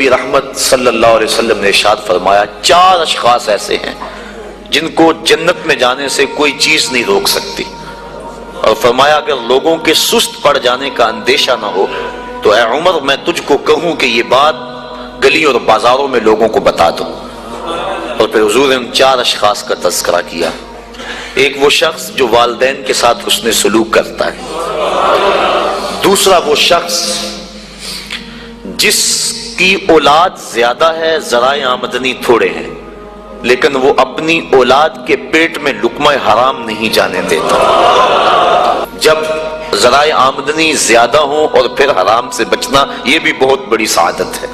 نبی رحمت صلی اللہ علیہ وسلم نے ارشاد فرمایا 4 اشخاص ایسے ہیں جن کو جنت میں جانے سے کوئی چیز نہیں روک سکتی، اور فرمایا اگر لوگوں کے سست پڑ جانے کا اندیشہ نہ ہو تو اے عمر میں تجھ کو کہوں کہ یہ بات گلی اور بازاروں میں لوگوں کو بتا دو۔ اور پھر حضور نے ان 4 اشخاص کا تذکرہ کیا۔ ایک وہ شخص جو والدین کے ساتھ حسن سلوک کرتا ہے، دوسرا وہ شخص جس کی اولاد زیادہ ہے ذرائع آمدنی تھوڑے ہیں لیکن وہ اپنی اولاد کے پیٹ میں لقمہ حرام نہیں جانے دیتا۔ جب ذرائع آمدنی زیادہ ہوں اور پھر حرام سے بچنا یہ بھی بہت بڑی سعادت ہے،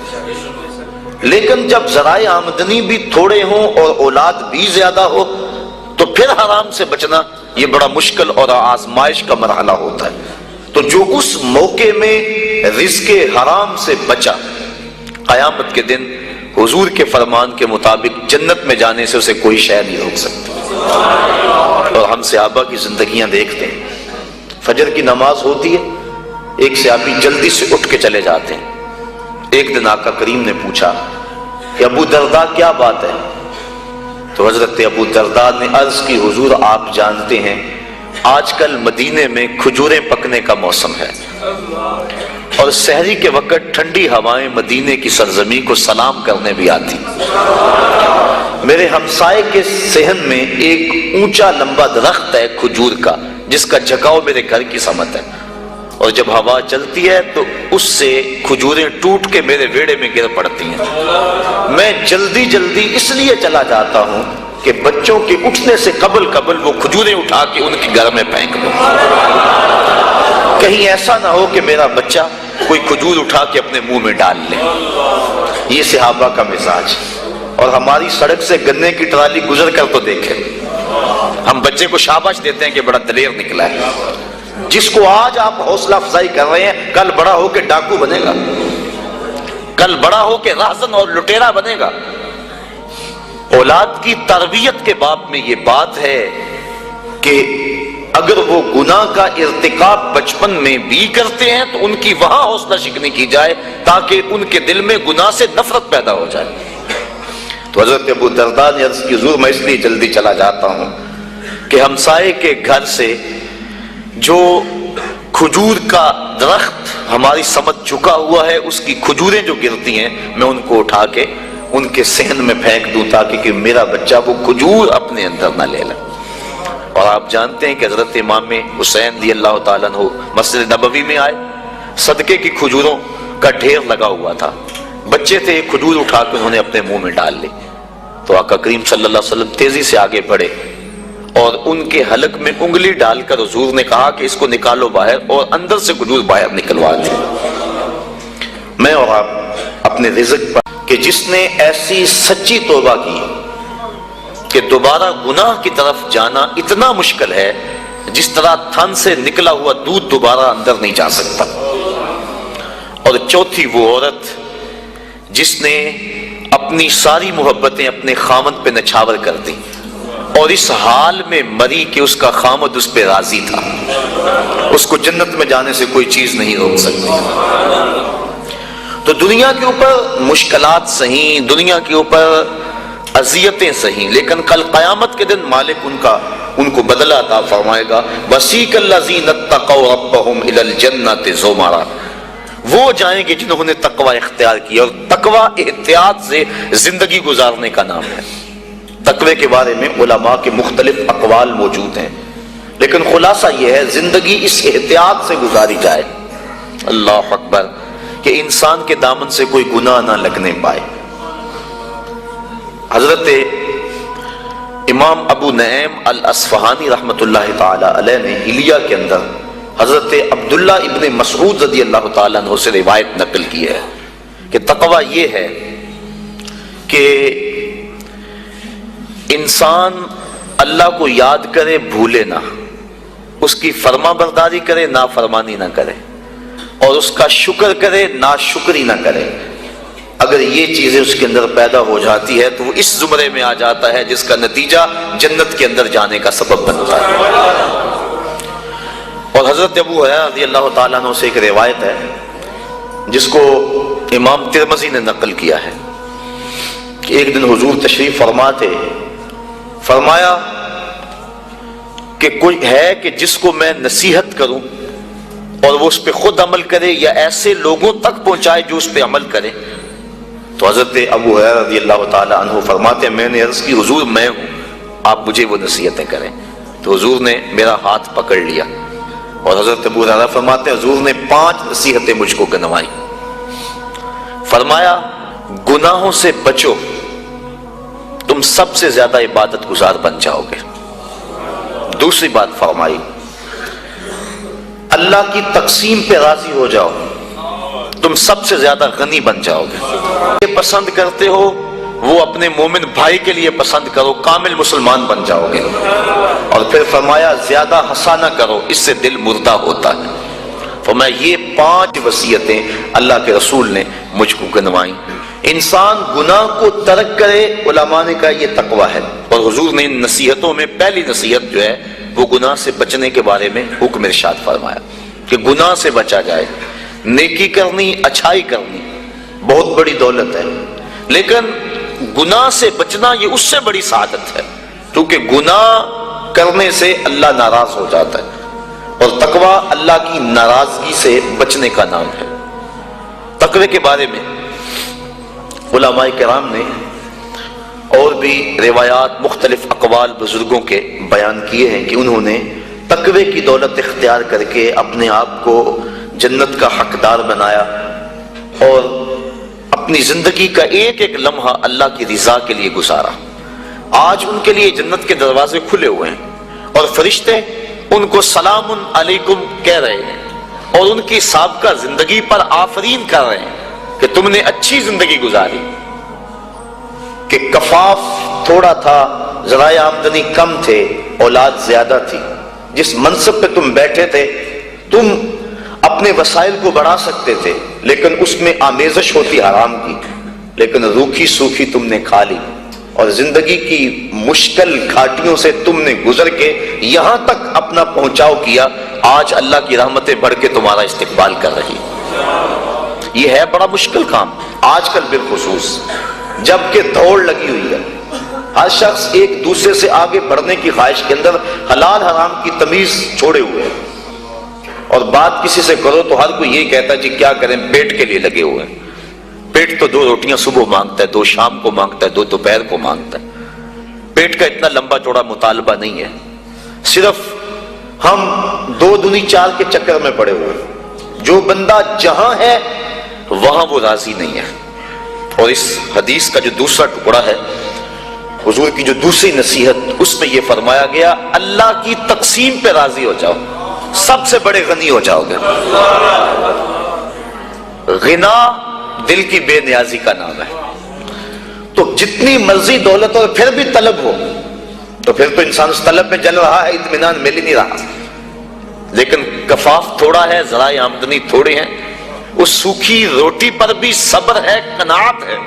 لیکن جب ذرائع آمدنی بھی تھوڑے ہوں اور اولاد بھی زیادہ ہو تو پھر حرام سے بچنا یہ بڑا مشکل اور آزمائش کا مرحلہ ہوتا ہے۔ تو جو اس موقع میں رزق حرام سے بچا، قیامت کے دن حضور کے فرمان کے مطابق جنت میں جانے سے اسے کوئی شے نہیں روک سکتا۔ اور ہم صحابہ کی زندگیاں دیکھتے ہیں، فجر کی نماز ہوتی ہے، ایک صحابی جلدی سے اٹھ کے چلے جاتے ہیں۔ ایک دن آقا کریم نے پوچھا کہ ابو درداء کیا بات ہے؟ تو حضرت ابو درداء نے عرض کی حضور آپ جانتے ہیں آج کل مدینے میں کھجوریں پکنے کا موسم ہے اور سحری کے وقت ٹھنڈی ہوائیں مدینے کی سرزمین کو سلام کرنے بھی آتی۔ میرے ہمسائے کے صحن میں ایک اونچا لمبا درخت ہے کھجور کا جس کا جھکاؤ میرے گھر کی سمت ہے، اور جب ہوا چلتی ہے تو اس سے کھجوریں ٹوٹ کے میرے ویڑے میں گر پڑتی ہیں۔ میں جلدی جلدی اس لیے چلا جاتا ہوں کہ بچوں کے اٹھنے سے قبل وہ کھجوریں اٹھا کے ان کے گھر میں پھینک دوں، کہیں ایسا نہ ہو کہ میرا بچہ کوئی کھجور اٹھا کے اپنے منہ میں ڈال لے۔ یہ صحابہ کا مزاج۔ اور ہماری سڑک سے گنے کی ٹرالی گزر کر تو دیکھیں، ہم بچے کو شاباش دیتے ہیں کہ بڑا دلیر نکلا ہے۔ جس کو آج آپ حوصلہ افزائی کر رہے ہیں کل بڑا ہو کے ڈاکو بنے گا، کل بڑا ہو کے راہزن اور لٹیرا بنے گا۔ اولاد کی تربیت کے باب میں یہ بات ہے کہ اگر وہ گناہ کا ارتکاب بچپن میں بھی کرتے ہیں تو ان کی وہاں حوصلہ شکنی کی جائے تاکہ ان کے دل میں گناہ سے نفرت پیدا ہو جائے۔ تو حضرت ابو درداء نے عرض کی حضور میں اس لیے جلدی چلا جاتا ہوں کہ ہمسائے کے گھر سے جو کھجور کا درخت ہماری سمت جھکا ہوا ہے اس کی کھجوریں جو گرتی ہیں میں ان کو اٹھا کے ان کے صحن میں پھینک دوں تاکہ کہ میرا بچہ وہ کھجور اپنے اندر نہ لے لے۔ اور آپ جانتے ہیں کہ حضرت امام حسین رضی اللہ تعالیٰ عنہ مسجد نبوی میں آئے، صدقے کی کھجوروں کا ڈھیر لگا ہوا تھا، بچے تھے، ایک کھجور اٹھا کے انہوں نے اپنے منہ میں ڈال لی۔ تو آقا کریم صلی اللہ علیہ وسلم تیزی سے آگے بڑھے اور ان کے حلق میں انگلی ڈال کر حضور نے کہا کہ اس کو نکالو باہر، اور اندر سے کھجور باہر نکلوا دی۔ میں اور آپ اپنے رزق پر کہ جس نے ایسی سچی توبہ کی کہ دوبارہ گناہ کی طرف جانا اتنا مشکل ہے جس طرح تھن سے نکلا ہوا دودھ دوبارہ اندر نہیں جا سکتا۔ اور چوتھی وہ عورت جس نے اپنی ساری محبتیں اپنے خامد پہ نچھاور کر دی اور اس حال میں مری کہ اس کا خامد اس پہ راضی تھا، اس کو جنت میں جانے سے کوئی چیز نہیں روک سکتی۔ تو دنیا کے اوپر مشکلات سہیں، دنیا کے اوپر اذیتیں سہیں، لیکن کل قیامت کے دن مالک ان کو بدلہ عطا فرمائے گا۔ وَسِيقَ الَّذِينَ اتَّقَوْا رَبَّهُمْ إِلَى الْجَنَّةِ زُمَرًا، وہ جائیں گے جنہوں نے تقوی اختیار کیا، اور تقوی احتیاط سے زندگی گزارنے کا نام ہے۔ تقوی کے بارے میں علماء کے مختلف اقوال موجود ہیں، لیکن خلاصہ یہ ہے زندگی اس احتیاط سے گزاری جائے، اللہ اکبر، کہ انسان کے دامن سے کوئی گناہ نہ لگنے پائے۔ حضرت امام ابو نعیم الاصفہانی رحمۃ اللہ تعالی علیہ نے حلیہ کے اندر حضرت عبداللہ ابن مسعود رضی اللہ تعالیٰ عنہ سے روایت نقل کی ہے کہ تقوی یہ ہے کہ انسان اللہ کو یاد کرے بھولے نہ، اس کی فرما برداری کرے نافرمانی نہ کرے، اور اس کا شکر کرے ناشکری نہ کرے۔ اگر یہ چیزیں اس کے اندر پیدا ہو جاتی ہے تو وہ اس زمرے میں آ جاتا ہے جس کا نتیجہ جنت کے اندر جانے کا سبب بنتا ہے۔ اور حضرت ابو ہریرہ رضی اللہ تعالیٰ عنہ سے ایک روایت ہے جس کو امام ترمذی نے نقل کیا ہے کہ ایک دن حضور تشریف فرما تھے، فرمایا کہ کوئی ہے کہ جس کو میں نصیحت کروں اور وہ اس پہ خود عمل کرے یا ایسے لوگوں تک پہنچائے جو اس پہ عمل کرے؟ تو حضرت ابو ہریرہ رضی اللہ تعالی عنہ فرماتے ہیں میں نے عرض کی حضور میں ہوں، آپ مجھے وہ نصیحتیں کریں۔ تو حضور نے میرا ہاتھ پکڑ لیا اور حضرت ابو ہریرہ فرماتے ہیں حضور نے 5 نصیحتیں مجھ کو گنوائیں۔ فرمایا گناہوں سے بچو، تم سب سے زیادہ عبادت گزار بن جاؤ گے۔ دوسری بات فرمائی اللہ کی تقسیم پہ راضی ہو جاؤ، تم سب سے زیادہ غنی بن جاؤ گے۔ یہ پسند کرتے ہو وہ اپنے مومن بھائی کے لیے پسند کرو، کامل مسلمان بن جاؤ گے۔ اور پھر فرمایا زیادہ ہنسا نہ کرو، اس سے دل مردہ ہوتا ہے۔ فرمایا یہ 5 وصیتیں اللہ کے رسول نے مجھ کو گنوائیں۔ انسان گناہ کو ترک کرے، علماء نے کہا یہ تقوی ہے، اور حضور نے ان نصیحتوں میں پہلی نصیحت جو ہے وہ گناہ سے بچنے کے بارے میں حکم ارشاد فرمایا کہ گناہ سے بچا جائے۔ نیکی کرنی، اچھائی کرنی بہت بڑی دولت ہے، لیکن گناہ سے بچنا یہ اس سے بڑی سعادت ہے، کیونکہ گناہ کرنے سے اللہ ناراض ہو جاتا ہے، اور تقوی اللہ کی ناراضگی سے بچنے کا نام ہے۔ تقوی کے بارے میں علماء کرام نے اور بھی روایات، مختلف اقوال بزرگوں کے بیان کیے ہیں کہ انہوں نے تقوی کی دولت اختیار کر کے اپنے آپ کو جنت کا حقدار بنایا اور اپنی زندگی کا ایک ایک لمحہ اللہ کی رضا کے لیے گزارا۔ آج ان کے لیے جنت کے دروازے کھلے ہوئے ہیں اور فرشتے ان کو سلام علیکم کہہ رہے ہیں اور ان کی سابقہ زندگی پر آفرین کر رہے ہیں کہ تم نے اچھی زندگی گزاری، کہ کفاف تھوڑا تھا، ذرائع آمدنی کم تھے، اولاد زیادہ تھی، جس منصب پہ تم بیٹھے تھے تم اپنے وسائل کو بڑھا سکتے تھے، لیکن اس میں آمیزش ہوتی حرام کی، لیکن روکھی سوکھی تم نے کھا لی، اور زندگی کی مشکل گھاٹیوں سے تم نے گزر کے یہاں تک اپنا پہنچاؤ کیا۔ آج اللہ کی رحمتیں بڑھ کے تمہارا استقبال کر رہی۔ یہ ہے بڑا مشکل کام آج کل بالخصوص، جبکہ دوڑ لگی ہوئی ہے، ہر شخص ایک دوسرے سے آگے بڑھنے کی خواہش کے اندر حلال حرام کی تمیز چھوڑے ہوئے ہیں، اور بات کسی سے کرو تو ہر کوئی یہی کہتا ہے جی کیا کریں، پیٹ کے لیے لگے ہوئے ہیں۔ پیٹ تو 2 روٹیاں صبح مانگتا ہے، 2 شام کو مانگتا ہے، 2 دوپہر کو مانگتا ہے۔ پیٹ کا اتنا لمبا چوڑا مطالبہ نہیں ہے، صرف ہم 2 دنی 4 کے چکر میں پڑے ہوئے ہیں۔ جو بندہ جہاں ہے وہاں وہ راضی نہیں ہے۔ اور اس حدیث کا جو دوسرا ٹکڑا ہے، حضور کی جو دوسری نصیحت، اس میں یہ فرمایا گیا اللہ کی تقسیم پہ راضی ہو جاؤ، سب سے بڑے غنی ہو جاؤ گے۔ غنا دل کی بے نیازی کا نام ہے، تو جتنی مرضی دولت اور پھر بھی طلب ہو تو پھر تو انسان اس طلب میں جل رہا ہے، اطمینان مل ہی نہیں رہا۔ لیکن کفاف تھوڑا ہے، ذرائع آمدنی تھوڑے ہیں، اس سوکھی روٹی پر بھی صبر ہے، قناعت ہے،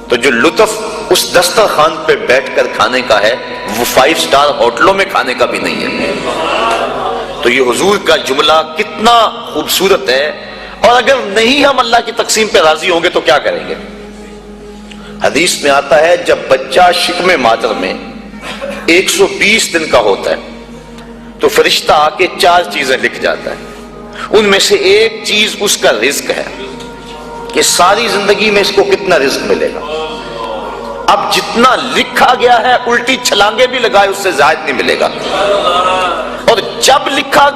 تو جو لطف اس دسترخوان پہ بیٹھ کر کھانے کا ہے وہ 5 سٹار ہوٹلوں میں کھانے کا بھی نہیں ہے۔ تو یہ حضور کا جملہ کتنا خوبصورت ہے، اور اگر نہیں ہم اللہ کی تقسیم پہ راضی ہوں گے تو کیا کریں گے؟ حدیث میں آتا ہے جب بچہ شکم مادر میں 120 دن کا ہوتا ہے تو فرشتہ آ کے 4 چیزیں لکھ جاتا ہے، ان میں سے ایک چیز اس کا رزق ہے کہ ساری زندگی میں اس کو کتنا رزق ملے گا۔ اب جتنا لکھا گیا ہے الٹی چھلانگے بھی لگائے اس سے زائد نہیں ملے گا، اور جب لکھا